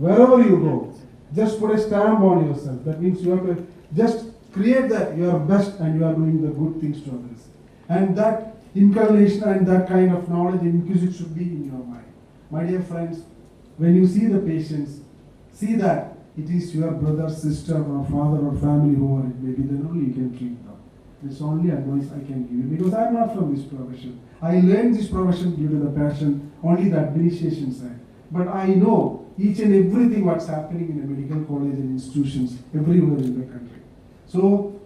Wherever you go, just put a stamp on yourself. That means you have to just create that you are best and you are doing the good things to others. And that inculcation and that kind of knowledge and inquisition should be in your mind. My dear friends, when you see the patients, see that it is your brother, sister, or father, or family who are it may be, then only you can treat them. This is only advice I can give you, because I am not from this profession. I learned this profession due to the passion, only the administration side. But I know each and everything what's happening in the medical college and institutions everywhere in the country. So